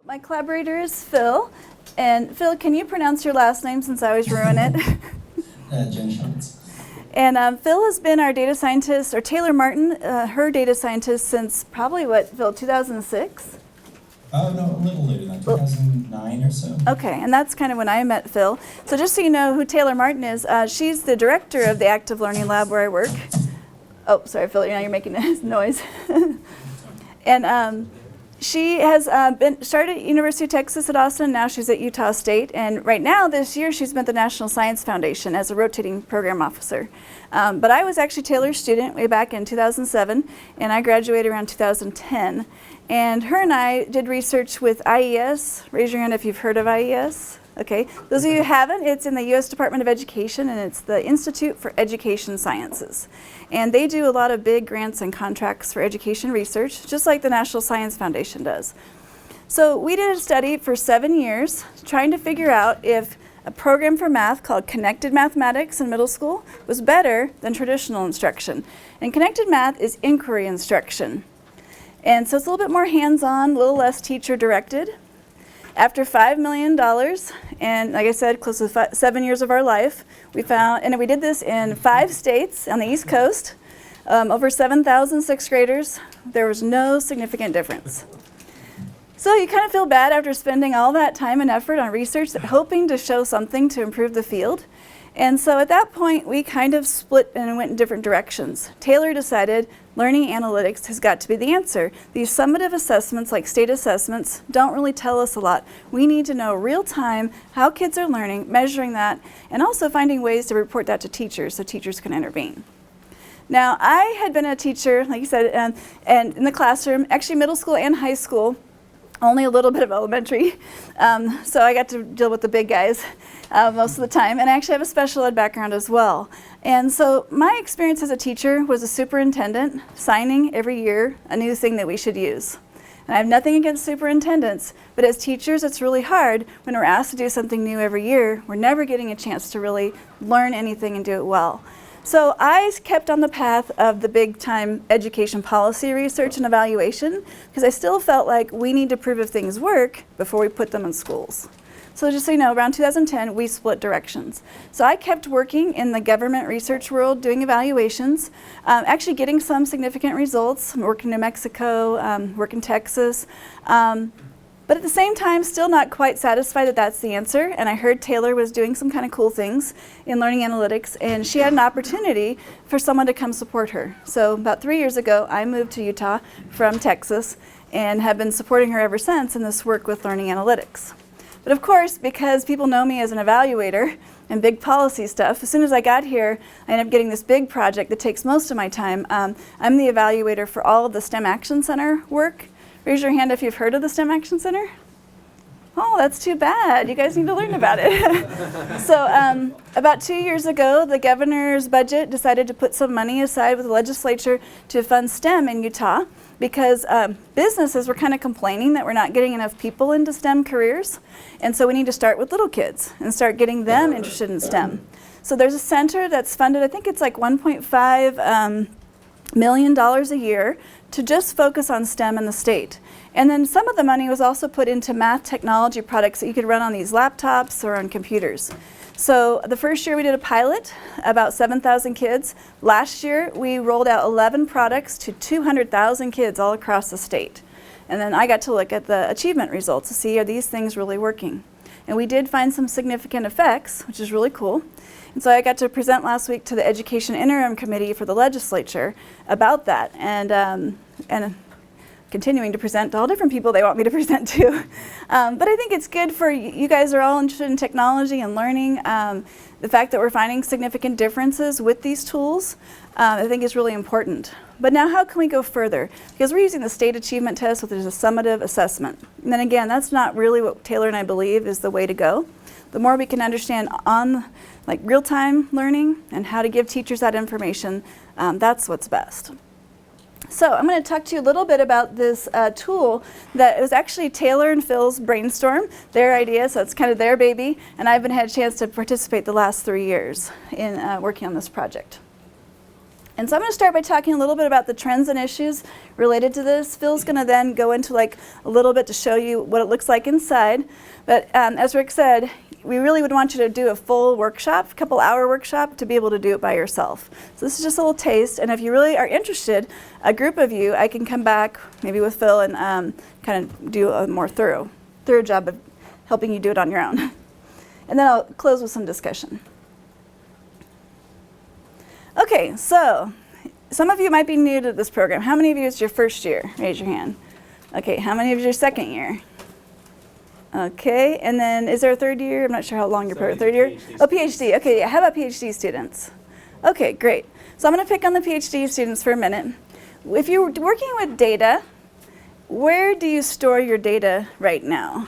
My collaborator is Phil. And Phil, can you pronounce your last name since I always ruin it? Janisiewicz. And Phil has been our data scientist, or Taylor Martin, her data scientist since probably, what, Phil, 2006? Oh, no, a little later than 2009 or so. Okay, and that's kind of when I met Phil. So just so you know who Taylor Martin is, she's the director of the Active Learning Lab where I work. Oh, sorry, Phil, now you're making a noise. And she has started at University of Texas at Austin. Now she's at Utah State. And right now, this year, she's been at the National Science Foundation as a rotating program officer. But I was actually Taylor's student way back in 2007, and I graduated around 2010. And her and I did research with IES. Raise your hand if you've heard of IES. Okay, those of you who haven't, it's in the U.S. Department of Education, and it's the Institute for Education Sciences. And they do a lot of big grants and contracts for education research, just like the National Science Foundation does. So we did a study for 7 years trying to figure out if a program for math called Connected Mathematics in middle school was better than traditional instruction. And Connected Math is inquiry instruction. And so it's a little bit more hands-on, a little less teacher-directed. After $5 million, and like I said, close to 7 years of our life, we found, and we did this in 5 states on the East Coast, over 7,000 sixth graders. There was no significant difference. So you kind of feel bad after spending all that time and effort on research, hoping to show something to improve the field. And so at that point, we kind of split and went in different directions. Taylor decided learning analytics has got to be the answer. These summative assessments, like state assessments, don't really tell us a lot. We need to know real time how kids are learning, measuring that, and also finding ways to report that to teachers so teachers can intervene. Now, I had been a teacher, like you said, and in the classroom, actually middle school and high school, only a little bit of elementary. So I got to deal with the big guys most of the time. And I actually have a special ed background as well. And so my experience as a teacher was a superintendent signing every year a new thing that we should use. And I have nothing against superintendents, but as teachers, it's really hard when we're asked to do something new every year. We're never getting a chance to really learn anything and do it well. So I kept on the path of the big time education policy research and evaluation because I still felt like we need to prove if things work before we put them in schools. So just so you know, around 2010, we split directions. So I kept working in the government research world, doing evaluations, actually getting some significant results. I'm working in New Mexico, working in Texas. But at the same time, still not quite satisfied that that's the answer. And I heard Taylor was doing some kind of cool things in learning analytics, and she had an opportunity for someone to come support her. So about 3 years ago, I moved to Utah from Texas and have been supporting her ever since in this work with learning analytics. But of course, because people know me as an evaluator and big policy stuff, as soon as I got here, I ended up getting this big project that takes most of my time. I'm the evaluator for all of the STEM Action Center work. Raise your hand if you've heard of the STEM Action Center. Oh, that's too bad. You guys need to learn about it. So about 2 years ago, the governor's budget decided to put some money aside with the legislature to fund STEM in Utah because businesses were kind of complaining that we're not getting enough people into STEM careers. And so we need to start with little kids and start getting them interested in STEM. So there's a center that's funded, I think it's like $1.5 million a year to just focus on STEM in the state. And then some of the money was also put into math technology products that you could run on these laptops or on computers. So the first year we did a pilot, about 7,000 kids. Last year we rolled out 11 products to 200,000 kids all across the state. And then I got to look at the achievement results to see, are these things really working? And we did find some significant effects, which is really cool. And so I got to present last week to the Education Interim Committee for the legislature about that, and continuing to present to all different people they want me to present to. But I think it's good for you guys are all interested in technology and learning. The fact that we're finding significant differences with these tools, I think is really important. But now how can we go further? Because we're using the state achievement test, which is a summative assessment. And then again, that's not really what Taylor and I believe is the way to go. The more we can understand on like real-time learning and how to give teachers that information, that's what's best. So I'm going to talk to you a little bit about this tool that was actually Taylor and Phil's brainstorm, their idea, so it's kind of their baby, and I've had a chance to participate the last 3 years in working on this project. And so I'm going to start by talking a little bit about the trends and issues related to this. Phil's going to then go into like a little bit to show you what it looks like inside. But as Rick said, we really would want you to do a full workshop, a couple-hour workshop, to be able to do it by yourself. So this is just a little taste. And if you really are interested, a group of you, I can come back maybe with Phil and kind of do a more thorough job of helping you do it on your own. And then I'll close with some discussion. Okay, so some of you might be new to this program. How many of you is your first year? Raise your hand. Okay, how many of you is your second year? Okay, and then is there a third year? I'm not sure how long your program. Third year? Oh, PhD. Okay, yeah. How about PhD students? Okay, great. So I'm going to pick on the PhD students for a minute. If you're working with data, where do you store your data right now?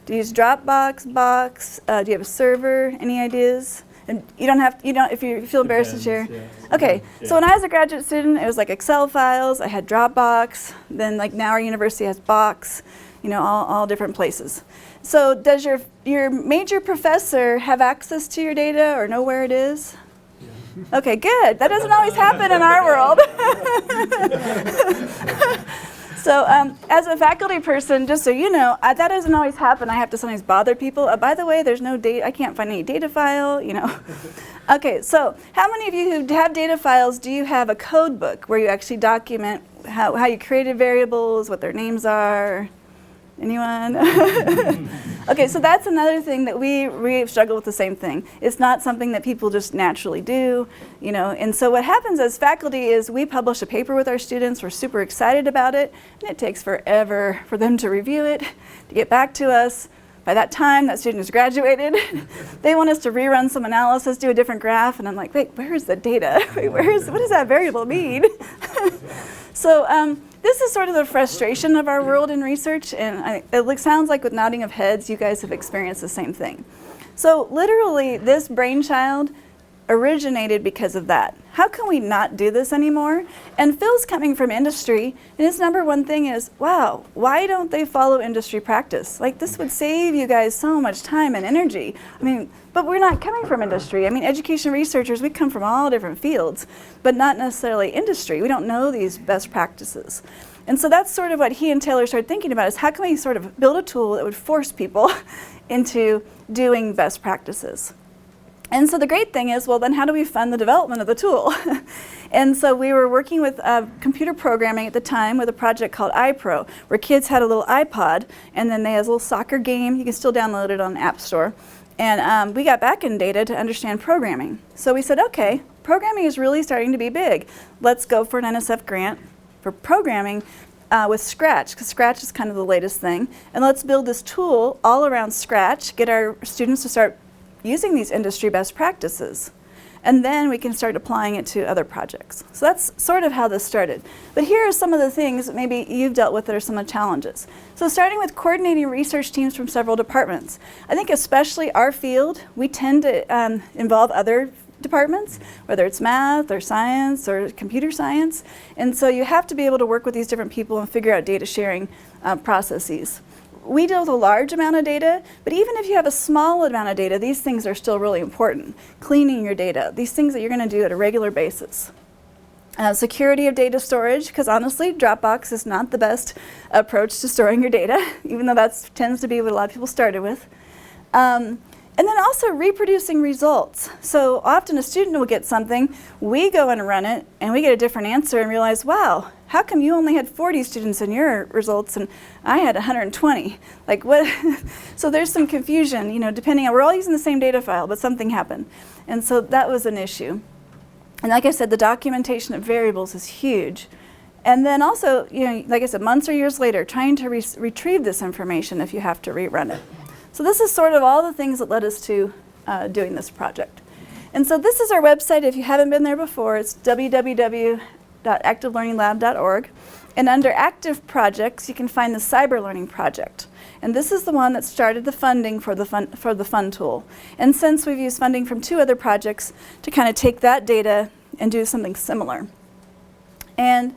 Do you use Dropbox, Box? Do you have a server? Any ideas? And you don't have, if you feel embarrassed to share. Yeah. Okay, Yeah. so when I was a graduate student, it was like Excel files, I had Dropbox, then like now our university has Box, all different places. So does your major professor have access to your data or know where it is? Yeah. Okay, good. That doesn't always happen in our world. So as a faculty person, just so you know, that doesn't always happen. I have to sometimes bother people. By the way, there's no data. I can't find any data file, Okay, so how many of you who have data files, do you have a code book where you actually document how you created variables, what their names are? Anyone? Okay, so that's another thing that we struggle with the same thing. It's not something that people just naturally do, And so what happens as faculty is we publish a paper with our students. We're super excited about it, and it takes forever for them to review it, to get back to us. By that time, that student has graduated. They want us to rerun some analysis, do a different graph, and I'm like, wait, where's the data? Wait, what does that variable mean? So this is sort of the frustration of our world in research, and it sounds like with nodding of heads, you guys have experienced the same thing. So literally, this brainchild originated because of that. How can we not do this anymore? And Phil's coming from industry, and his number one thing is, wow, why don't they follow industry practice? Like, this would save you guys so much time and energy. But we're not coming from industry. Education researchers, we come from all different fields, but not necessarily industry. We don't know these best practices. And so that's sort of what he and Taylor started thinking about, is how can we sort of build a tool that would force people into doing best practices? And so the great thing is, well, then how do we fund the development of the tool? And so we were working with computer programming at the time with a project called iPro, where kids had a little iPod, and then they had a little soccer game. You can still download it on the App Store. And we got back-end data to understand programming. So we said, okay, programming is really starting to be big. Let's go for an NSF grant for programming with Scratch, because Scratch is kind of the latest thing. And let's build this tool all around Scratch, get our students to start using these industry best practices. And then we can start applying it to other projects. So that's sort of how this started. But here are some of the things that maybe you've dealt with that are some of the challenges. So starting with coordinating research teams from several departments. I think especially our field, we tend to involve other departments, whether it's math or science or computer science. And so you have to be able to work with these different people and figure out data sharing processes. We deal with a large amount of data, but even if you have a small amount of data, these things are still really important. Cleaning your data, these things that you're going to do at a regular basis. Security of data storage, because honestly, Dropbox is not the best approach to storing your data, even though that tends to be what a lot of people started with. And then also reproducing results. So often a student will get something, we go and run it, and we get a different answer and realize, wow, how come you only had 40 students in your results and I had 120? Like what? So there's some confusion, depending on, we're all using the same data file, but something happened. And so that was an issue. And like I said, the documentation of variables is huge. And then also, like I said, months or years later, trying to retrieve this information if you have to rerun it. So this is sort of all the things that led us to doing this project. And so this is our website. If you haven't been there before, it's www.activelearninglab.org. And under active projects, you can find the Cyber Learning Project. And this is the one that started the funding for the Fund tool. And since we've used funding from 2 other projects to kind of take that data and do something similar. And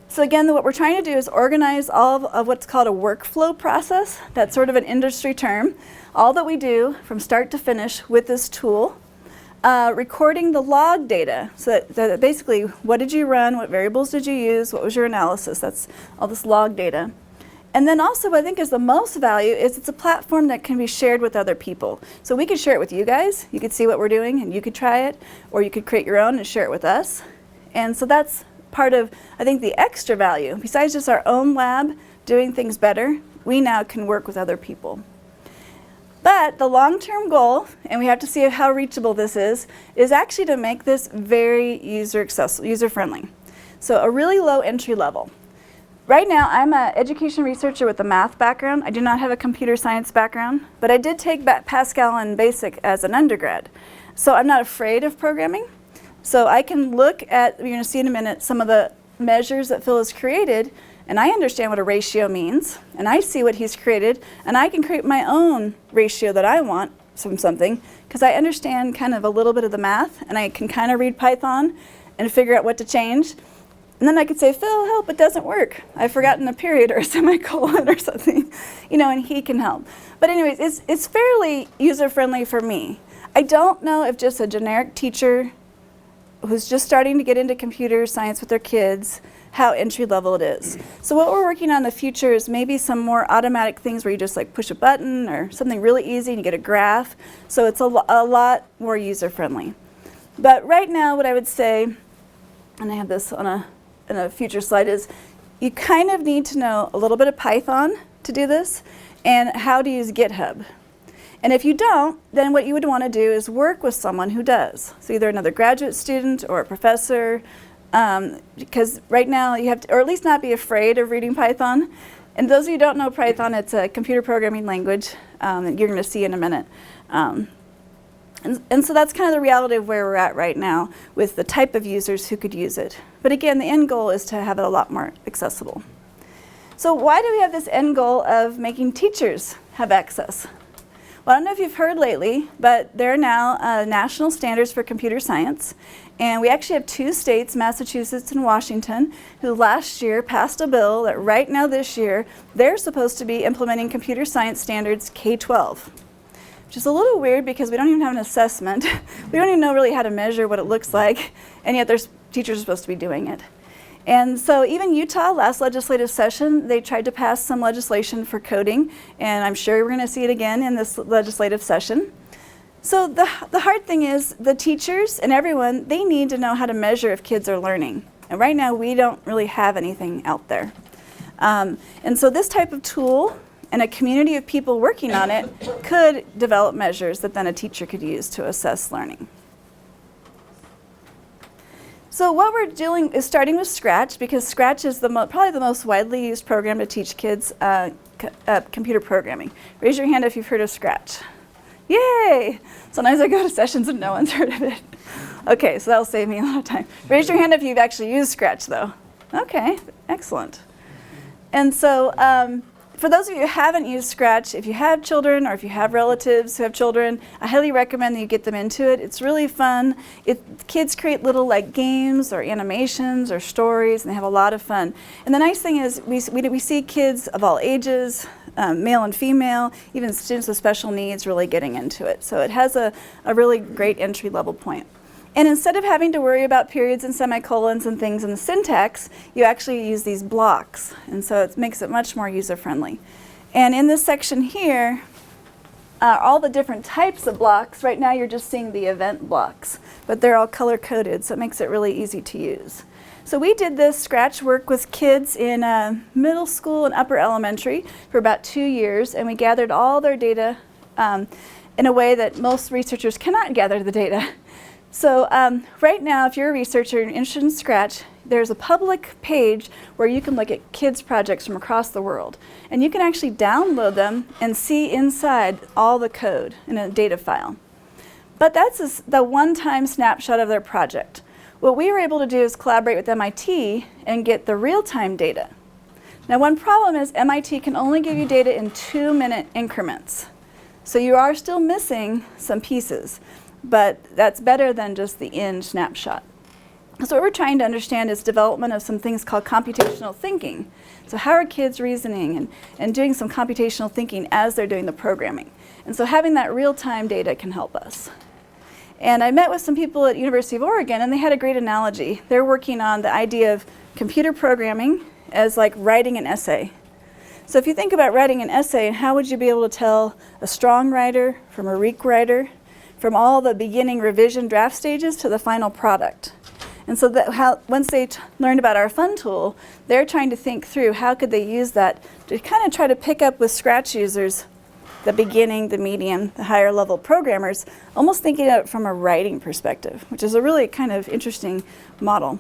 so again, what we're trying to do is organize all of what's called a workflow process. That's sort of an industry term. All that we do from start to finish with this tool. recording the log data. So that basically, what did you run, what variables did you use, what was your analysis, that's all this log data. And then also what I think is the most value is it's a platform that can be shared with other people. So we could share it with you guys, you could see what we're doing and you could try it, or you could create your own and share it with us. And so that's part of, I think, the extra value. Besides just our own lab doing things better, we now can work with other people. But the long-term goal, and we have to see how reachable this is actually to make this very user-friendly. So a really low entry level. Right now, I'm an education researcher with a math background. I do not have a computer science background, but I did take Pascal and BASIC as an undergrad. So I'm not afraid of programming. So I can look at, you're going to see in a minute, some of the measures that Phil has created, and I understand what a ratio means, and I see what he's created, and I can create my own ratio that I want from something, because I understand kind of a little bit of the math, and I can kind of read Python and figure out what to change. And then I could say, Phil, help, it doesn't work. I've forgotten a period or a semicolon or something, you know, and he can help. But anyways, it's fairly user-friendly for me. I don't know if just a generic teacher who's just starting to get into computer science with their kids, how entry level it is. So what we're working on in the future is maybe some more automatic things where you just like push a button or something really easy and you get a graph. So it's a lot more user-friendly. But right now what I would say, and I have this on in a future slide, is you kind of need to know a little bit of Python to do this and how to use GitHub. And if you don't, then what you would want to do is work with someone who does. So either another graduate student or a professor, because right now you have to, or at least not be afraid of reading Python. And those of you who don't know Python, it's a computer programming language that you're going to see in a minute. And so that's kind of the reality of where we're at right now with the type of users who could use it. But again, the end goal is to have it a lot more accessible. So why do we have this end goal of making teachers have access? Well, I don't know if you've heard lately, but there are now national standards for computer science. And we actually have 2 states, Massachusetts and Washington, who last year passed a bill that right now this year, they're supposed to be implementing computer science standards K-12. Which is a little weird because we don't even have an assessment. We don't even know really how to measure what it looks like, and yet there's teachers are supposed to be doing it. And so even Utah, last legislative session, they tried to pass some legislation for coding, and I'm sure we're going to see it again in this legislative session. So the hard thing is the teachers and everyone, they need to know how to measure if kids are learning. And right now we don't really have anything out there. And so this type of tool and a community of people working on it could develop measures that then a teacher could use to assess learning. So what we're doing is starting with Scratch, because Scratch is probably the most widely used program to teach kids computer programming. Raise your hand if you've heard of Scratch. Yay! Sometimes I go to sessions and no one's heard of it. Okay, so that'll save me a lot of time. Raise your hand if you've actually used Scratch, though. Okay, excellent. And so for those of you who haven't used Scratch, if you have children or if you have relatives who have children, I highly recommend that you get them into it. It's really fun. Kids create little like games or animations or stories, and they have a lot of fun. And the nice thing is we see kids of all ages, male and female, even students with special needs really getting into it. So it has a really great entry-level point. And instead of having to worry about periods and semicolons and things in the syntax, you actually use these blocks. And so it makes it much more user-friendly. And in this section here, all the different types of blocks, right now you're just seeing the event blocks, but they're all color-coded, so it makes it really easy to use. So we did this Scratch work with kids in middle school and upper elementary for about 2 years, and we gathered all their data in a way that most researchers cannot gather the data. So right now, if you're a researcher and interested in Scratch, there's a public page where you can look at kids' projects from across the world. And you can actually download them and see inside all the code in a data file. But that's the one-time snapshot of their project. What we were able to do is collaborate with MIT and get the real-time data. Now, one problem is MIT can only give you data in 2-minute increments. So you are still missing some pieces. But that's better than just the end snapshot. So what we're trying to understand is development of some things called computational thinking. So how are kids reasoning and doing some computational thinking as they're doing the programming? And so having that real-time data can help us. And I met with some people at University of Oregon, and they had a great analogy. They're working on the idea of computer programming as like writing an essay. So if you think about writing an essay, how would you be able to tell a strong writer from a weak writer, from all the beginning revision draft stages to the final product? And so once they learned about our fun tool, they're trying to think through how could they use that to kind of try to pick up with Scratch users the beginning, the medium, the higher level programmers, almost thinking of it from a writing perspective, which is a really kind of interesting model.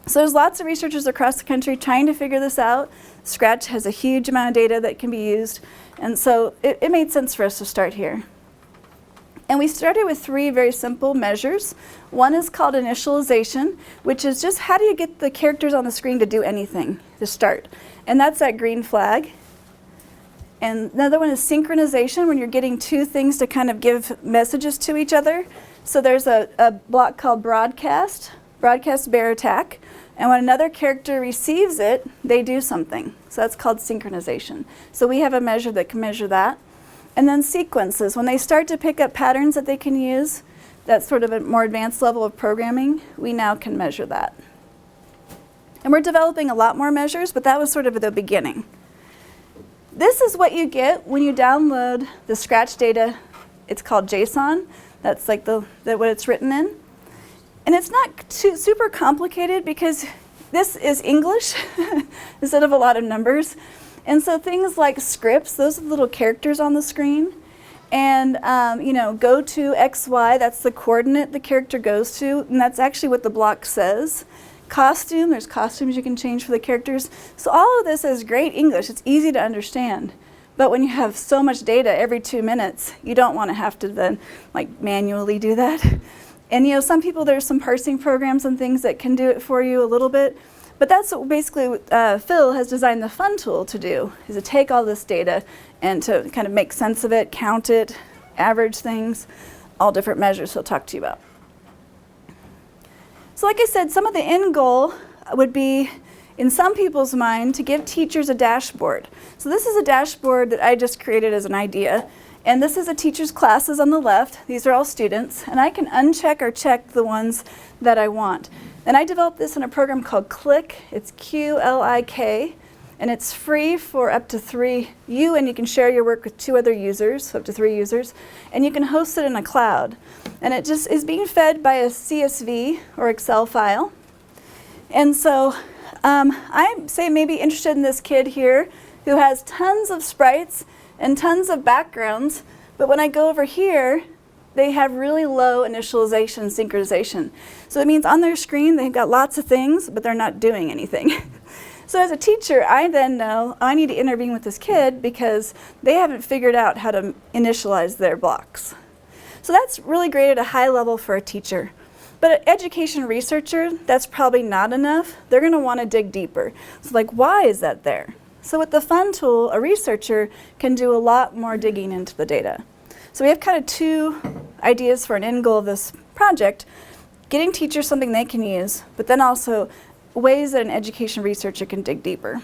So there's lots of researchers across the country trying to figure this out. Scratch has a huge amount of data that can be used, and so it made sense for us to start here. And we started with 3 very simple measures. One is called initialization, which is just how do you get the characters on the screen to do anything to start. And that's that green flag. And another one is synchronization, when you're getting 2 things to kind of give messages to each other. So there's a block called broadcast bear attack. And when another character receives it, they do something. So that's called synchronization. So we have a measure that can measure that. And then sequences, when they start to pick up patterns that they can use, that's sort of a more advanced level of programming, we now can measure that. And we're developing a lot more measures, but that was sort of the beginning. This is what you get when you download the Scratch data. It's called JSON. That's like what it's written in. And it's not too super complicated because this is English instead of a lot of numbers. And so things like scripts, those are the little characters on the screen. And go to XY, that's the coordinate the character goes to, and that's actually what the block says. Costume, there's costumes you can change for the characters. So all of this is great English, it's easy to understand. But when you have so much data every 2 minutes, you don't want to have to then manually do that. And some people, there's some parsing programs and things that can do it for you a little bit. But that's what basically Phil has designed the fun tool to do, is to take all this data and to kind of make sense of it, count it, average things, all different measures he'll talk to you about. So like I said, some of the end goal would be, in some people's mind, to give teachers a dashboard. So this is a dashboard that I just created as an idea. And this is a teacher's classes on the left. These are all students. And I can uncheck or check the ones that I want. And I developed this in a program called Qlik. It's Qlik. And it's free for up to 3 and you can share your work with 2 other users, so up to 3 users. And you can host it in a cloud. And it just is being fed by a CSV or Excel file. And so I'm, say, maybe interested in this kid here who has tons of sprites and tons of backgrounds. But when I go over here, they have really low initialization synchronization. So it means on their screen they've got lots of things, but they're not doing anything. So as a teacher, I then know I need to intervene with this kid because they haven't figured out how to initialize their blocks. So that's really great at a high level for a teacher. But an education researcher, that's probably not enough. They're going to want to dig deeper. So why is that there? So with the fun tool, a researcher can do a lot more digging into the data. So we have kind of 2 ideas for an end goal of this project: getting teachers something they can use, but then also ways that an education researcher can dig deeper.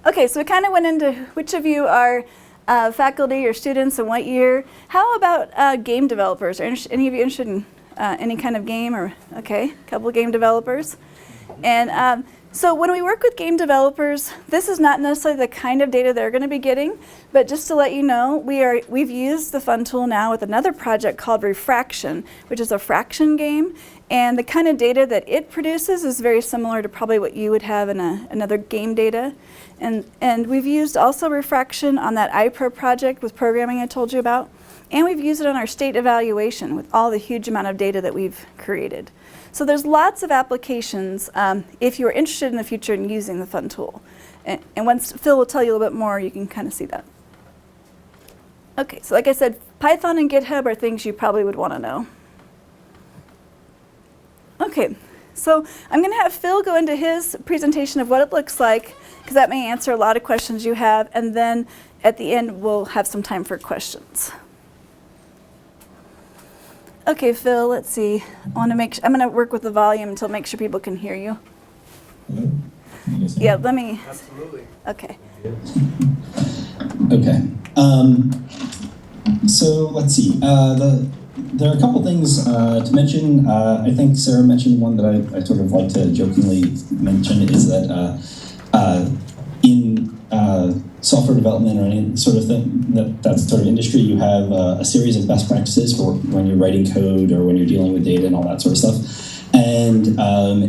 Okay, so we kind of went into which of you are faculty or students and what year. How about game developers? Are any of you interested in any kind of game? Okay, a couple of game developers. And so when we work with game developers, this is not necessarily the kind of data they're going to be getting, but just to let you know, we've used the fun tool now with another project called Refraction, which is a fraction game, and the kind of data that it produces is very similar to probably what you would have in another game data. And we've used also Refraction on that iPro project with programming I told you about, and we've used it on our state evaluation with all the huge amount of data that we've created. So there's lots of applications if you're interested in the future in using the fun tool. And once Phil will tell you a little bit more, you can kind of see that. Okay, so like I said, Python and GitHub are things you probably would want to know. Okay, so I'm going to have Phil go into his presentation of what it looks like, because that may answer a lot of questions you have, and then at the end we'll have some time for questions. Okay, Phil, let's see. I'm going to work with the volume until make sure people can hear you. Hello? Can you guys hear Yeah, me? let me. Absolutely. Okay. Okay. So let's see. There are a couple things to mention. I think Sarah mentioned one that I sort of like to jokingly mention is that in software development or any sort of thing, that sort of industry, you have a series of best practices for when you're writing code or when you're dealing with data and all that sort of stuff. And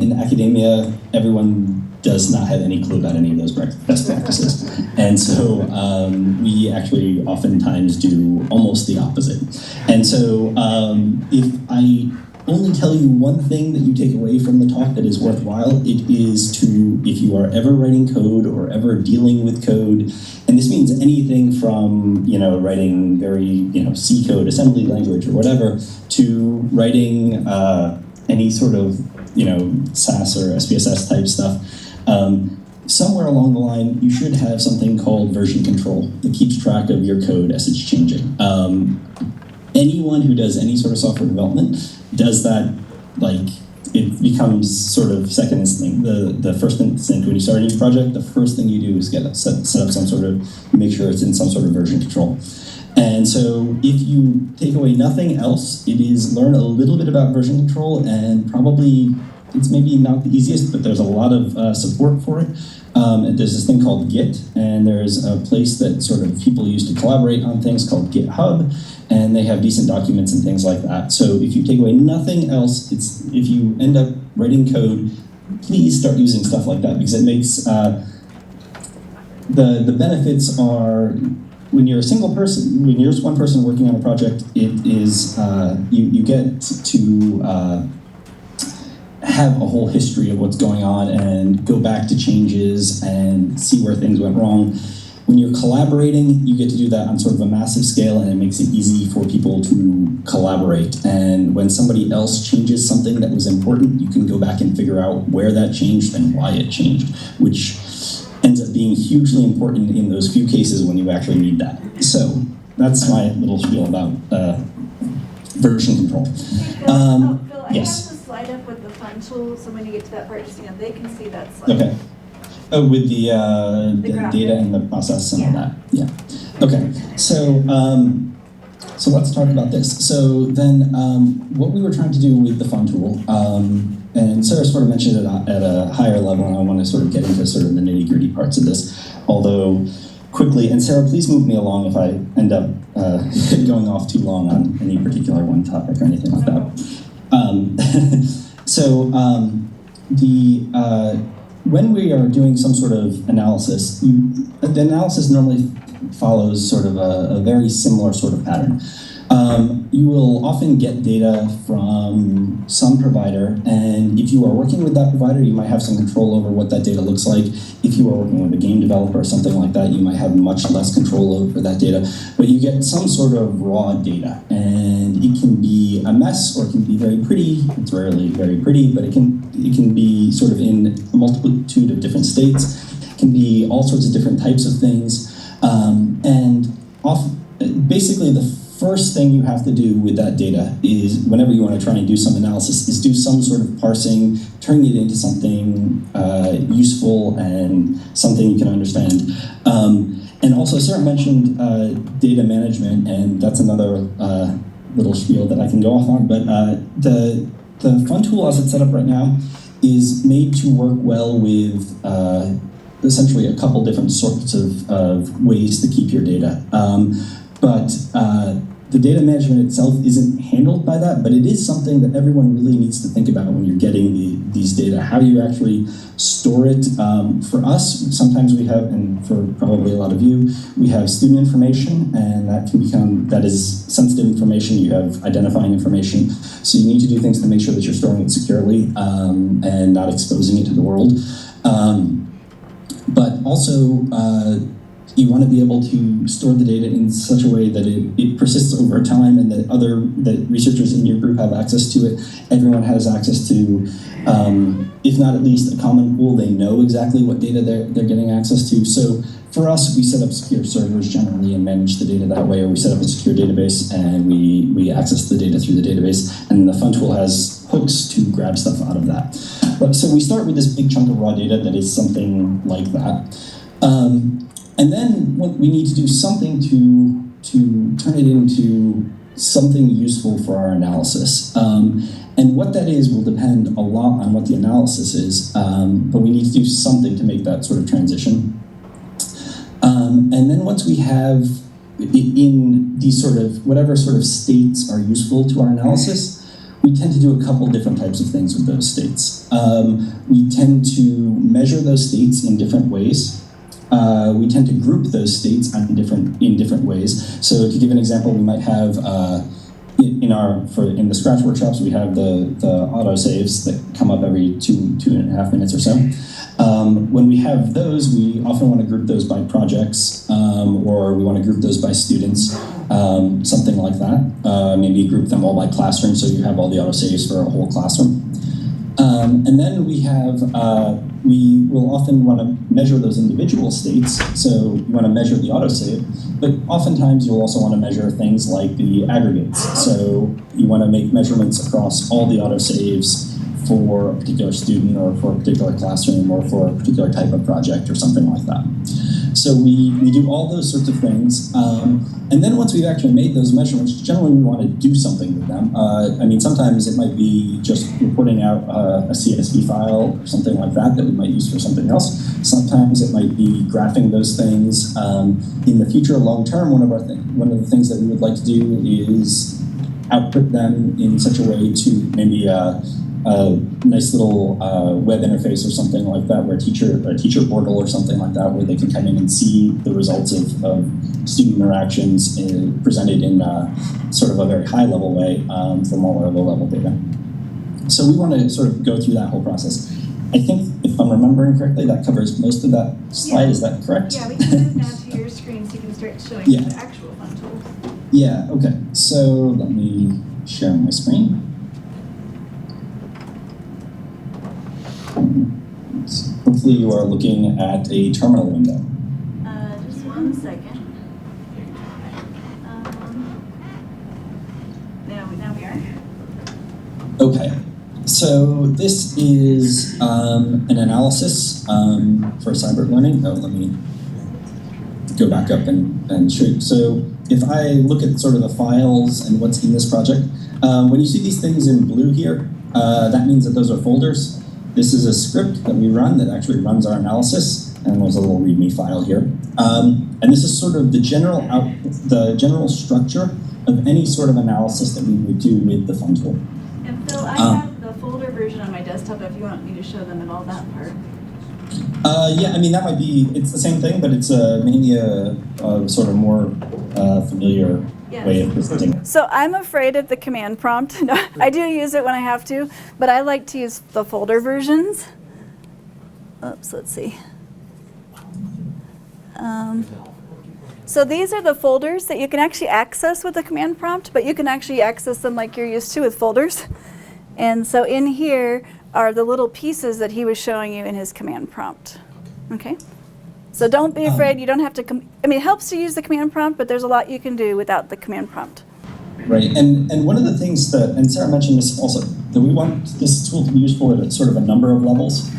in academia, everyone does not have any clue about any of those best practices. And so we actually oftentimes do almost the opposite. And so if I only tell you one thing that you take away from the talk that is worthwhile, it is to, if you are ever writing code or ever dealing with code, and this means anything from, writing very, C code, assembly language or whatever, to writing any sort of, SAS or SPSS type stuff, somewhere along the line, you should have something called version control that keeps track of your code as it's changing. Anyone who does any sort of software development does that, it becomes sort of second instinct. The first instinct when you start a new project, the first thing you do is set up some sort of, make sure it's in some sort of version control. And so if you take away nothing else, it is learn a little bit about version control, and probably it's maybe not the easiest, but there's a lot of support for it. And there's this thing called Git, and there's a place that sort of people use to collaborate on things called GitHub, and they have decent documents and things like that. So if you take away nothing else, if you end up writing code, please start using stuff like that, because it makes the benefits are, when you're a single person, when you're just one person working on a project, it is you get to have a whole history of what's going on and go back to changes and see where things went wrong. When you're collaborating, you get to do that on sort of a massive scale, and it makes it easy for people to collaborate. And when somebody else changes something that was important, you can go back and figure out where that changed and why it changed, which ends up being hugely important in those few cases when you actually need that. So that's my little spiel about version control. Phil, yes. I have the slide up with the fun tool, so when you get to that part, just they can see that slide. Okay. Oh, with the data and the process and all that. Yeah. Okay. So so let's talk about this. So then, what we were trying to do with the fun tool. And Sarah sort of mentioned it at a higher level, and I want to sort of get into sort of the nitty-gritty parts of this, although quickly, and Sarah, please move me along if I end up going off too long on any particular one topic or anything like that. When we are doing some sort of analysis, the analysis normally follows sort of a very similar sort of pattern. You will often get data from some provider, and if you are working with that provider, you might have some control over what that data looks like. If you are working with a game developer or something like that, you might have much less control over that data, but you get some sort of raw data, and it can be a mess or it can be very pretty. It's rarely very pretty, but it can be sort of in a multitude of different states. It can be all sorts of different types of things, basically the first thing you have to do with that data is, whenever you want to try and do some analysis, is do some sort of parsing, turning it into something useful and something you can understand. And also, Sarah mentioned data management, and that's another little spiel that I can go off on, but the fun tool as it's set up right now is made to work well with essentially a couple different sorts of ways to keep your data. But the data management itself isn't handled by that, but it is something that everyone really needs to think about when you're getting these data. How do you actually store it? For us, sometimes we have, and for probably a lot of you, we have student information, and that is sensitive information. You have identifying information. So you need to do things to make sure that you're storing it securely and not exposing it to the world. But also, you want to be able to store the data in such a way that it persists over time, and that researchers in your group have access to it. Everyone has access to, if not at least a common pool, they know exactly what data they're getting access to. So for us, we set up secure servers generally and manage the data that way, or we set up a secure database and we access the data through the database, and the fun tool has hooks to grab stuff out of that. So we start with this big chunk of raw data that is something like that. And then we need to do something to to turn it into something useful for our analysis. And what that is will depend a lot on what the analysis is, but we need to do something to make that sort of transition. And then once we have in these sort of, whatever sort of states are useful to our analysis, we tend to do a couple different types of things with those states. We tend to measure those states in different ways. We tend to group those states in different ways. So to give an example, we might have in the Scratch workshops, we have the autosaves that come up every two and a half minutes or so. When we have those, we often want to group those by projects, or we want to group those by students, something like that. Maybe group them all by classroom, so you have all the autosaves for a whole classroom. And then we will often want to measure those individual states. So you want to measure the autosave, but oftentimes you'll also want to measure things like the aggregates. So you want to make measurements across all the autosaves for a particular student or for a particular classroom or for a particular type of project or something like that. So we do all those sorts of things. And then once we've actually made those measurements, generally we want to do something with them. I mean, sometimes it might be just reporting out a CSV file or something like that we might use for something else. Sometimes it might be graphing those things. In the future, long term, one of the things that we would like to do is output them in such a way to maybe a nice little web interface or something like that, where a teacher portal or something like that, where they can come in and see the results of student interactions presented in sort of a very high level way from all our low level data. So we want to sort of go through that whole process. I think, if I'm remembering correctly, that covers most of that slide. Yeah. Is that correct? Yeah, we can move now to your screen so you can start showing the actual fun tools. Yeah, okay. So let me share my screen. Hopefully you are looking at a terminal window. Just one second. Now we are. Okay, so this is an analysis for cyber learning. Oh, let me go back up and show you. So if I look at sort of the files and what's in this project, when you see these things in blue here, that means that those are folders. This is a script that we run that actually runs our analysis, and there's a little README file here. And this is sort of the general structure of any sort of analysis that we would do with the fun tool. And Phil, I have the folder version on my desktop if you want me to show them at all that part. Yeah, I mean, that might be, it's the same thing, but it's mainly a sort of more familiar way of presenting it. So I'm afraid of the command prompt. No, I do use it when I have to, but I like to use the folder versions. Oops, let's see. So these are the folders that you can actually access with the command prompt, but you can actually access them like you're used to with folders. And so in here are the little pieces that he was showing you in his command prompt. Okay? So don't be afraid. You don't have to, I mean, it helps to use the command prompt, but there's a lot you can do without the command prompt. Right, and one of the things that, and Sarah mentioned this also, that we want this tool to be useful at sort of a number of levels.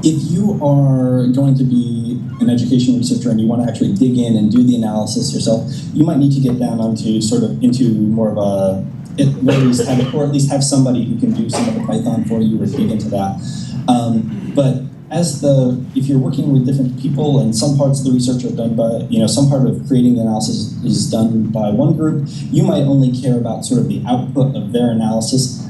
If you are going to be an education researcher and you want to actually dig in and do the analysis yourself, you might need to get down onto sort of into more of a, or at least have somebody who can do some of the Python for you or dig into that. But if you're working with different people and some parts of the research are done by, some part of creating the analysis is done by one group, you might only care about sort of the output of their analysis.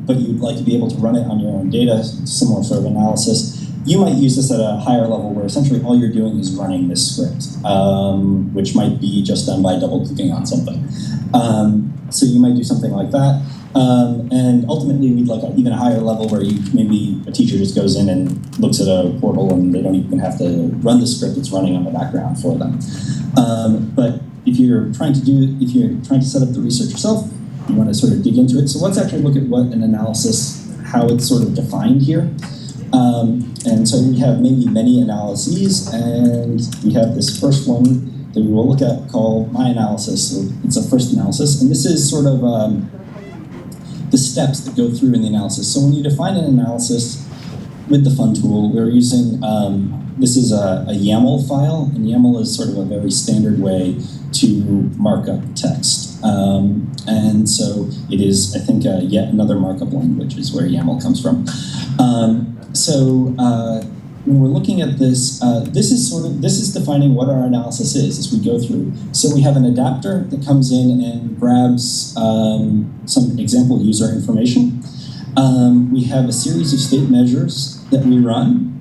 But you'd like to be able to run it on your own data, similar sort of analysis. You might use this at a higher level where essentially all you're doing is running this script, which might be just done by double clicking on something. So you might do something like that. And ultimately, we'd like even a higher level where maybe a teacher just goes in and looks at a portal and they don't even have to run the script, it's running on the background for them. But if you're trying to set up the research yourself, you want to sort of dig into it. So let's actually look at what an analysis, how it's sort of defined here. And so we have maybe many analyses, and we have this first one that we will look at called my analysis. So it's a first analysis, and this is sort of the steps that go through in the analysis. So when you define an analysis with the fun tool, we're using this is a YAML file, and YAML is sort of a very standard way to mark up text. And so it is, I think, yet another markup language is where YAML comes from. When we're looking at this, this is defining what our analysis is as we go through. So we have an adapter that comes in and grabs some example user information. We have a series of state measures that we run.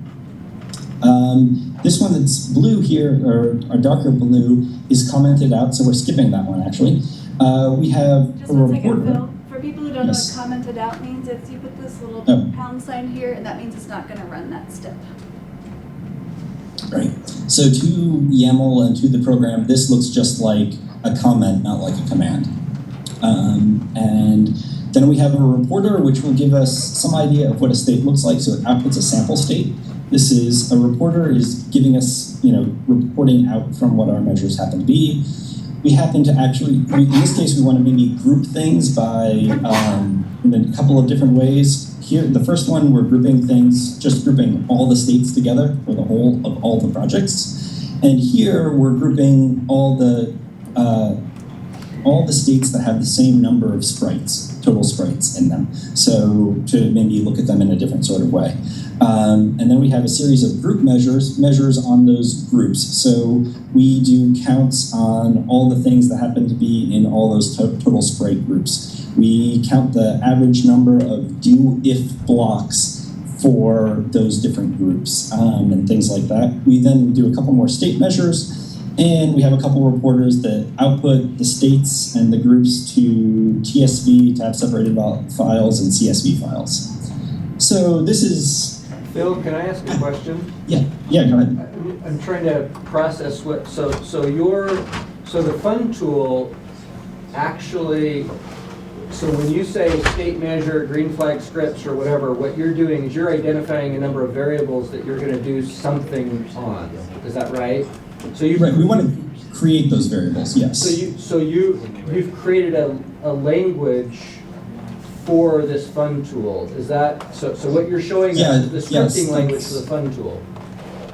This one that's blue here, or darker blue, is commented out, so we're skipping that one actually. We have Just a one reporter. second, Phil. For people who don't Yes. know what commented out means, it's you put this little pound sign here, and that means it's not going to run that step. Right. So to YAML and to the program, this looks just like a comment, not like a command. And then we have a reporter, which will give us some idea of what a state looks like. So it outputs a sample state. This is a reporter is giving us, reporting out from what our measures happen to be. We happen to actually, in this case, we want to maybe group things by in a couple of different ways. Here, the first one, we're grouping things, just grouping all the states together for the whole of all the projects. And here, we're grouping all the states that have the same number of sprites, total sprites in them. So to maybe look at them in a different sort of way. And then we have a series of group measures on those groups. So we do counts on all the things that happen to be in all those total sprite groups. We count the average number of do-if blocks for those different groups and things like that. We then do a couple more state measures, and we have a couple reporters that output the states and the groups to TSV, tab-separated files, and CSV files. So this is... Phil, can I ask a question? Yeah, go ahead. I'm trying to process what, so the fun tool actually, so when you say state measure, green flag scripts, or whatever, what you're doing is you're identifying a number of variables that you're going to do something on. Is that right? So you Right, we want to create those variables, yes. So you've created a language for this fun tool. Is that so? So what you're showing us is the scripting language for the fun tool.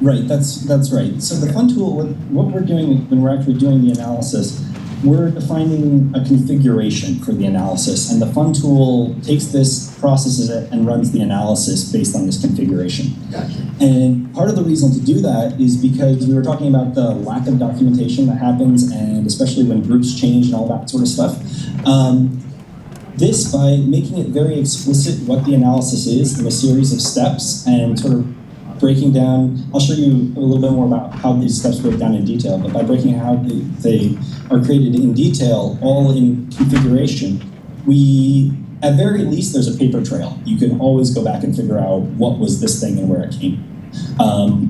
Right, that's right. So the fun tool, what we're doing when we're actually doing the analysis, we're defining a configuration for the analysis, and the fun tool takes this, processes it, and runs the analysis based on this configuration. Gotcha. And part of the reason to do that is because we were talking about the lack of documentation that happens, and especially when groups change and all that sort of stuff. This, by making it very explicit what the analysis is in a series of steps and sort of breaking down, I'll show you a little bit more about how these steps break down in detail, but by breaking how they are created in detail, all in configuration, at very least, there's a paper trail. You can always go back and figure out what was this thing and where it came,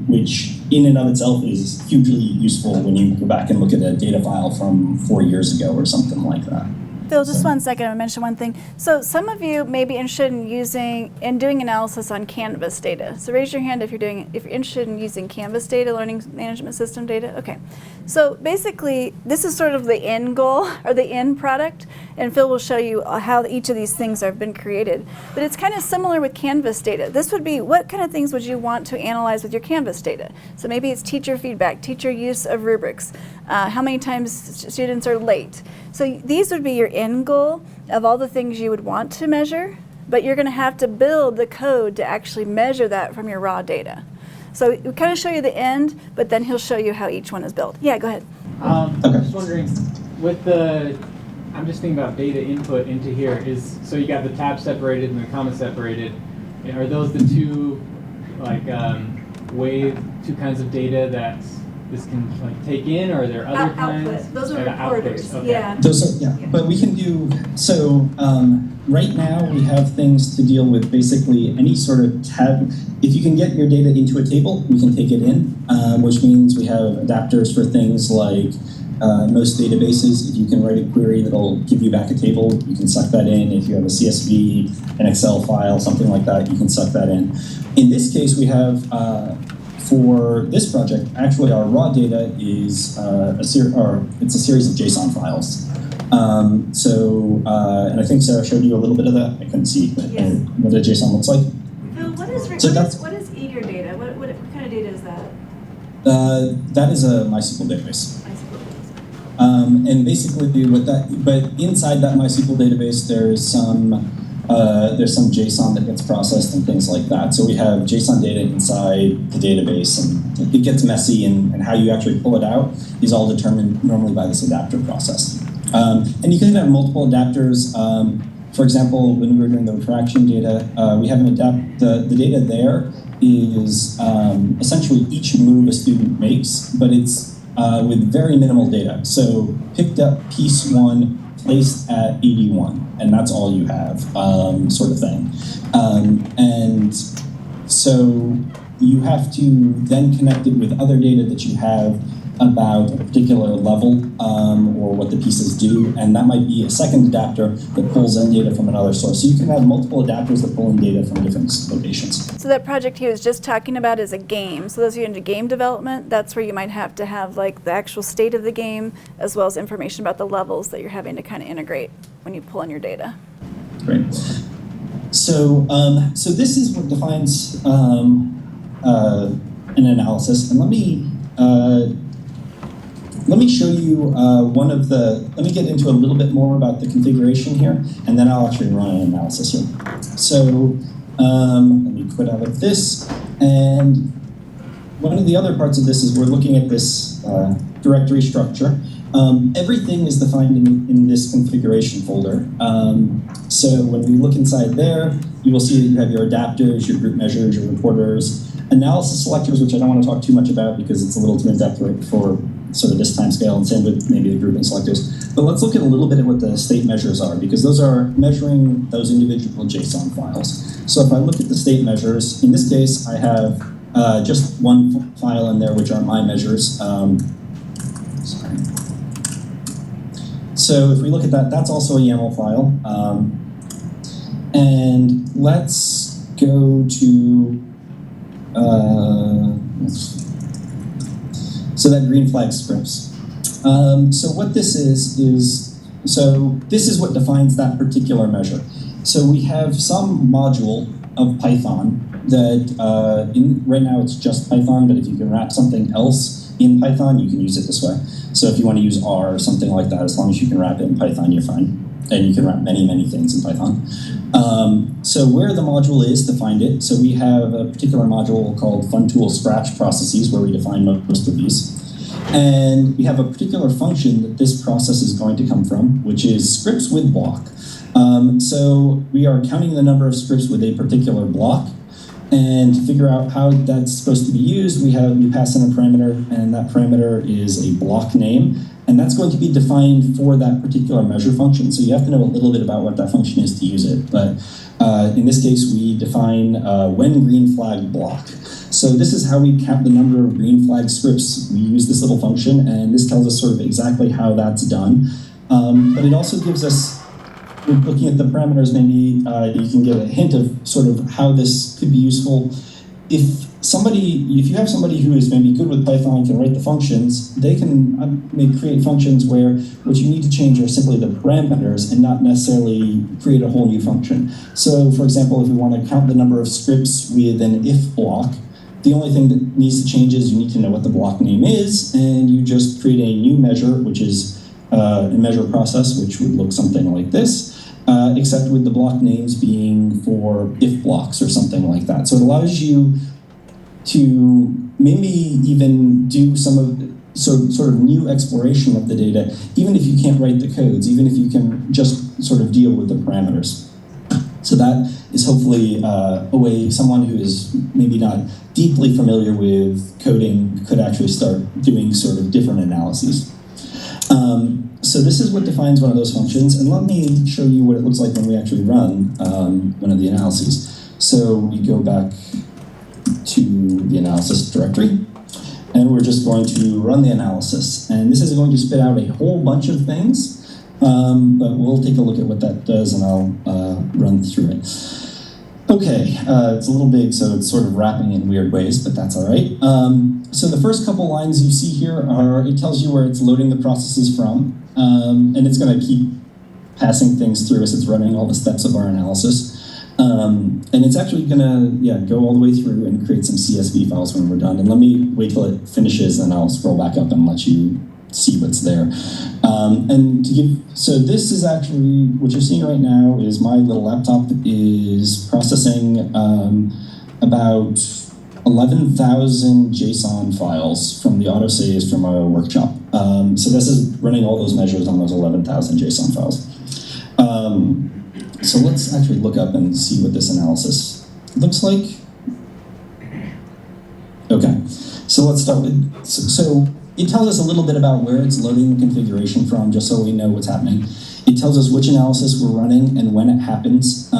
which in and of itself is hugely useful when you go back and look at a data file from 4 years ago or something like that. Phil, just 1 second, I mentioned one thing. So some of you may be interested in doing analysis on Canvas data. So raise your hand if you're interested in using Canvas data, learning management system data. Okay. So basically, this is sort of the end goal or the end product, and Phil will show you how each of these things have been created. But it's kind of similar with Canvas data. This would be, what kind of things would you want to analyze with your Canvas data? So maybe it's teacher feedback, teacher use of rubrics, how many times students are late. So these would be your end goal of all the things you would want to measure, but you're going to have to build the code to actually measure that from your raw data. So we kind of show you the end, but then he'll show you how each one is built. Yeah, go ahead. I'm just wondering, I'm just thinking about data input into here. So you got the tab separated and the comma separated. Are those the two, two kinds of data that this can take in, or are there other kinds? Output. Those are reporters. Okay. Yeah. Those are, but we can do, so right now we have things to deal with basically any sort of tab. If you can get your data into a table, we can take it in, which means we have adapters for things like most databases. If you can write a query that'll give you back a table, you can suck that in. If you have a CSV, an Excel file, something like that, you can suck that in. In this case, we have, for this project, actually our raw data is it's a series of JSON files. And I think Sarah showed you a little bit of that. I couldn't see what a JSON looks like. Phil, what is eager data? What kind of data is that? That is a MySQL database. And basically but inside that MySQL database, there's some JSON that gets processed and things like that. So we have JSON data inside the database, and it gets messy, and how you actually pull it out is all determined normally by this adapter process. And you can have multiple adapters. For example, when we were doing the retraction data, we have an the data there is essentially each move a student makes, but it's with very minimal data. So picked up piece 1, placed at 81, and that's all you have, sort of thing. And so you have to then connect it with other data that you have about a particular level or what the pieces do, and that might be a second adapter that pulls in data from another source. So you can have multiple adapters that pull in data from different locations. So that project he was just talking about is a game. So those of you into game development, that's where you might have to have like the actual state of the game as well as information about the levels that you're having to kind of integrate when you pull in your data. Great. So, so this is what defines an analysis, and let me show you let me get into a little bit more about the configuration here, and then I'll actually run an analysis here. So let me quit out of this, and one of the other parts of this is we're looking at this directory structure. Everything is defined in this configuration folder. So when we look inside there, you will see that you have your adapters, your group measures, your reporters, analysis selectors, which I don't want to talk too much about because it's a little too in-depth for sort of this time scale, and same with maybe the grouping selectors. But let's look at a little bit at what the state measures are, because those are measuring those individual JSON files. So if I look at the state measures, in this case, I have just one file in there, which are my measures. Sorry. So if we look at that, that's also a YAML file. And let's go to, so that green flag scripts. So what this is so this is what defines that particular measure. So we have some module of Python that, right now it's just Python, but if you can wrap something else in Python, you can use it this way. So if you want to use R or something like that, as long as you can wrap it in Python, you're fine. And you can wrap many, many things in Python. So where the module is to find it, so we have a particular module called FunTool Scratch Processes where we define most of these. And we have a particular function that this process is going to come from, which is scripts with block. So we are counting the number of scripts with a particular block, and to figure out how that's supposed to be used, we pass in a parameter, and that parameter is a block name, and that's going to be defined for that particular measure function. So you have to know a little bit about what that function is to use it. But in this case, we define when green flag block. So this is how we count the number of green flag scripts. We use this little function, and this tells us sort of exactly how that's done. But it also gives us, looking at the parameters, maybe you can get a hint of sort of how this could be useful. If you have somebody who is maybe good with Python, can write the functions, they can create functions where what you need to change are simply the parameters and not necessarily create a whole new function. So for example, if we want to count the number of scripts with an if block, the only thing that needs to change is you need to know what the block name is, and you just create a new measure, which is a measure process, which would look something like this, except with the block names being for if blocks or something like that. So it allows you to maybe even do some of the sort of new exploration of the data, even if you can't write the codes, even if you can just sort of deal with the parameters. So that is hopefully a way someone who is maybe not deeply familiar with coding could actually start doing sort of different analyses. So this is what defines one of those functions, and let me show you what it looks like when we actually run one of the analyses. So we go back to the analysis directory, and we're just going to run the analysis. And this is going to spit out a whole bunch of things, but we'll take a look at what that does, and I'll run through it. Okay, it's a little big, so it's sort of wrapping in weird ways, but that's all right. So the first couple lines you see here it tells you where it's loading the processes from, and it's going to keep passing things through as it's running all the steps of our analysis. And it's actually gonna, go all the way through and create some CSV files when we're done. And let me wait till it finishes, and I'll scroll back up and let you see what's there. So this is actually, what you're seeing right now is my little laptop is processing about 11,000 JSON files from the autosaves from a workshop. So this is running all those measures on those 11,000 JSON files. So let's actually look up and see what this analysis looks like. Okay, so let's start with, so it tells us a little bit about where it's loading the configuration from, just so we know what's happening. It tells us which analysis we're running and when it happens.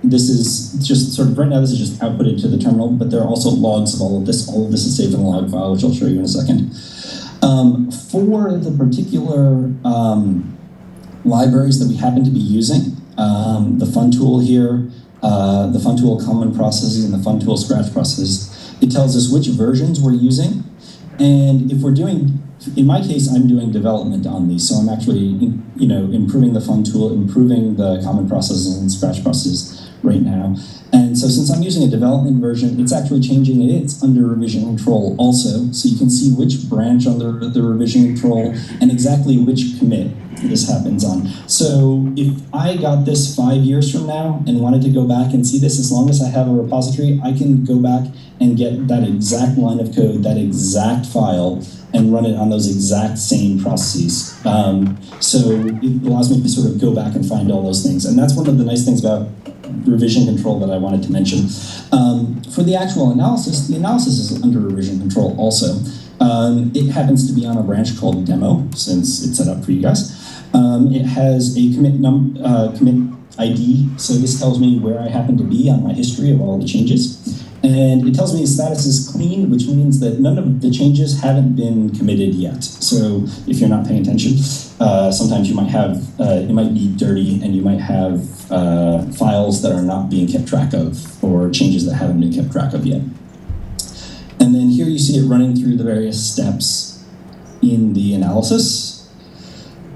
This is just sort of, right now this is just outputted to the terminal, but there are also logs of all of this. All of this is saved in a log file, which I'll show you in a second. For the particular libraries that we happen to be using, the fun tool here, the fun tool common processes, and the fun tool scratch processes, it tells us which versions we're using. And if we're doing, in my case, I'm doing development on these, so I'm actually, improving the fun tool, improving the common processes and scratch processes right now. And so since I'm using a development version, it's actually changing it. It's under revision control also, so you can see which branch under the revision control and exactly which commit this happens on. So if I got this 5 years from now and wanted to go back and see this, as long as I have a repository, I can go back and get that exact line of code, that exact file, and run it on those exact same processes. So it allows me to sort of go back and find all those things. And that's one of the nice things about revision control that I wanted to mention. For the actual analysis, the analysis is under revision control also. It happens to be on a branch called demo, since it's set up for you guys. It has a commit ID, so this tells me where I happen to be on my history of all the changes. And it tells me the status is clean, which means that none of the changes haven't been committed yet. So if you're not paying attention, sometimes you might have, it might be dirty, and you might have files that are not being kept track of, or changes that haven't been kept track of yet. And then here you see it running through the various steps in the analysis.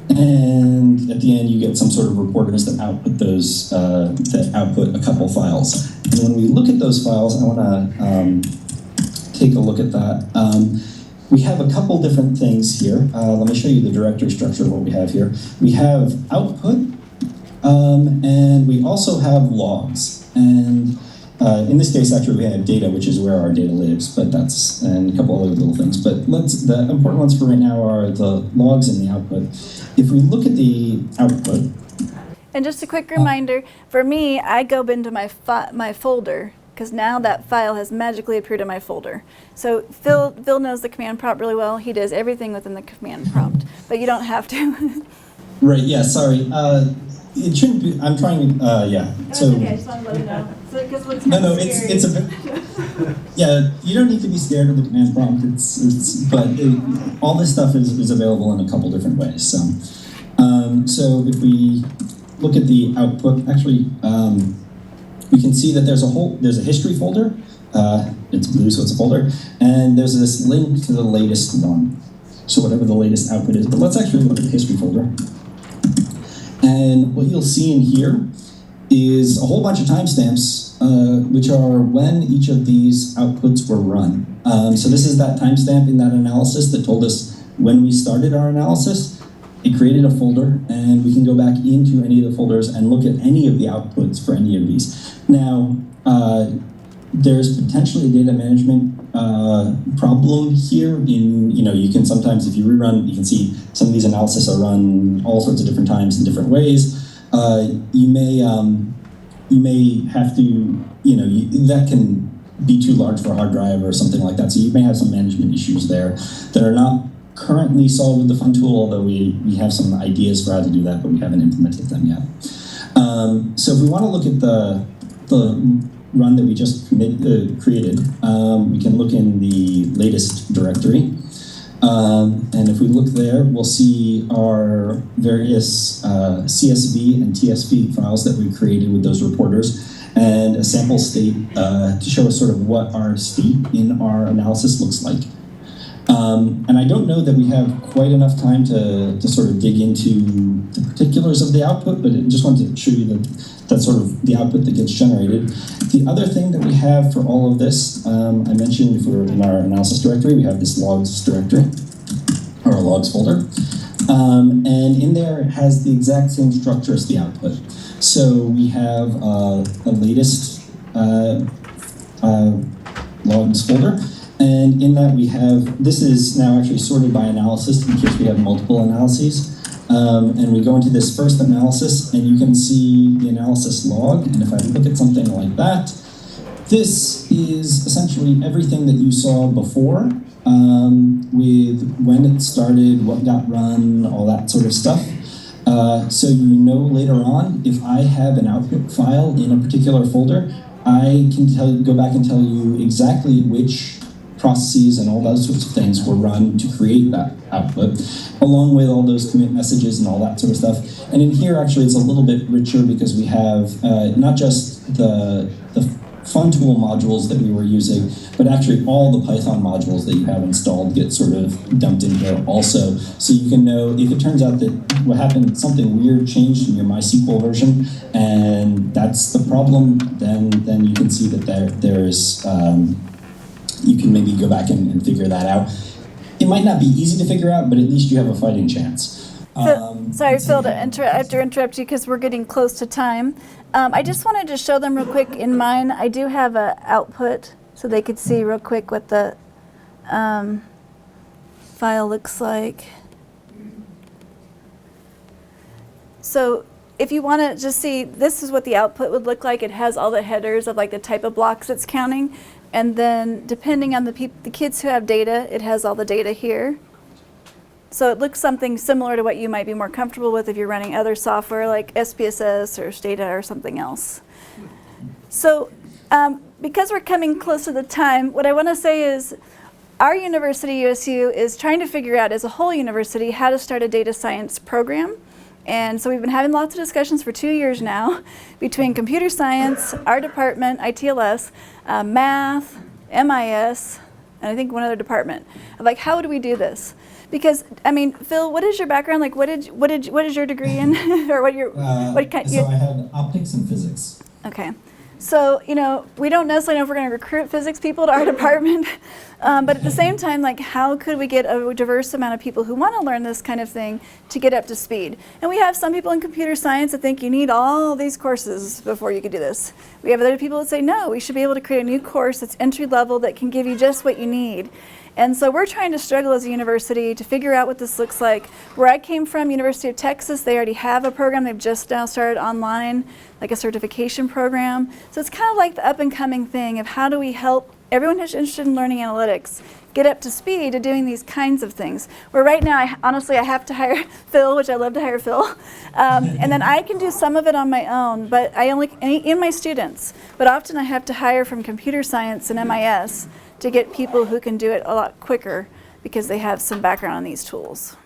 And at the end, you get some sort of reporters that output those, that output a couple files. And when we look at those files, I want to take a look at that. We have a couple different things here. Let me show you the directory structure of what we have here. We have output, and we also have logs. And in this case, actually, we have data, which is where our data lives, but that's, and a couple other little things. But the important ones for right now are the logs and the output. If we look at the output. And just a quick reminder, for me, I go into my folder, because now that file has magically appeared in my folder. So Phil knows the command prompt really well. He does everything within the command prompt, but you don't have to. Right, yeah, sorry. It shouldn't be, I'm trying, yeah. That's So, okay, I just want to let you know. So, because what's no, scary. it's a bit, yeah, you don't need to be scared of the command prompt. All this stuff is available in a couple different ways. So if we look at the output, actually, we can see that there's a history folder. It's blue, so it's a folder, and there's this link to the latest one. So whatever the latest output is, but let's actually look at the history folder. And what you'll see in here is a whole bunch of timestamps, which are when each of these outputs were run. So this is that timestamp in that analysis that told us when we started our analysis. It created a folder, and we can go back into any of the folders and look at any of the outputs for any of these. Now, there's potentially a data management problem here. You can sometimes, if you rerun, you can see some of these analyses are run all sorts of different times in different ways. You may have to, that can be too large for a hard drive or something like that. So you may have some management issues there that are not currently solved with the fun tool, although we have some ideas for how to do that, but we haven't implemented them yet. So if we want to look at the run that we just created, we can look in the latest directory. And if we look there, we'll see our various CSV and TSV files that we created with those reporters, and a sample state to show us sort of what our state in our analysis looks like. And I don't know that we have quite enough time to sort of dig into the particulars of the output, but I just wanted to show you that sort of the output that gets generated. The other thing that we have for all of this, I mentioned if we're in our analysis directory, we have this logs directory, or a logs folder. And in there it has the exact same structure as the output. So we have a latest logs folder. And in that we have, this is now actually sorted by analysis in case we have multiple analyses. And we go into this first analysis and you can see the analysis log. And if I look at something like that, this is essentially everything that you saw before with when it started, what got run, all that sort of stuff. So you know later on, if I have an output file in a particular folder, I can go back and tell you exactly which processes and all those sorts of things were run to create that output, along with all those commit messages and all that sort of stuff. And in here, actually, it's a little bit richer because we have not just the fun tool modules that we were using, but actually all the Python modules that you have installed get sort of dumped in here also. So you can know if it turns out that what happened, something weird changed in your MySQL version, and that's the problem, then you can see that there's you can maybe go back and figure that out. It might not be easy to figure out, but at least you have a fighting chance. Sorry, Phil, I have to interrupt you because we're getting close to time. I just wanted to show them real quick in mine. I do have an output so they could see real quick what the file looks like. So if you want to just see, this is what the output would look like. It has all the headers of like the type of blocks it's counting. And then depending on the kids who have data, it has all the data here. So it looks something similar to what you might be more comfortable with if you're running other software like SPSS or Stata or something else. So because we're coming close to the time, what I want to say is our university, USU, is trying to figure out as a whole university how to start a data science program. And so we've been having lots of discussions for 2 years now between computer science, our department, ITLS, math, MIS, and I think one other department. Of like, how do we do this? Because I mean, Phil, what is your background? Like, what is your degree in, or what your what kind? So I had optics and physics. Okay. So, you know, we don't necessarily know if we're going to recruit physics people to our department, but at the same time, like, how could we get a diverse amount of people who want to learn this kind of thing to get up to speed? And we have some people in computer science that think you need all these courses before you could do this. We have other people that say, no, we should be able to create a new course that's entry level that can give you just what you need. And so we're trying to struggle as a university to figure out what this looks like. Where I came from, University of Texas, they already have a program. They've just now started online, like a certification program. So it's kind of like the up and coming thing of how do we help everyone who's interested in learning analytics get up to speed to doing these kinds of things. Where right now, honestly, I have to hire Phil, which I love to hire Phil. And then I can do some of it on my own, but I only, in my students. But often I have to hire from computer science and MIS to get people who can do it a lot quicker because they have some background on these tools.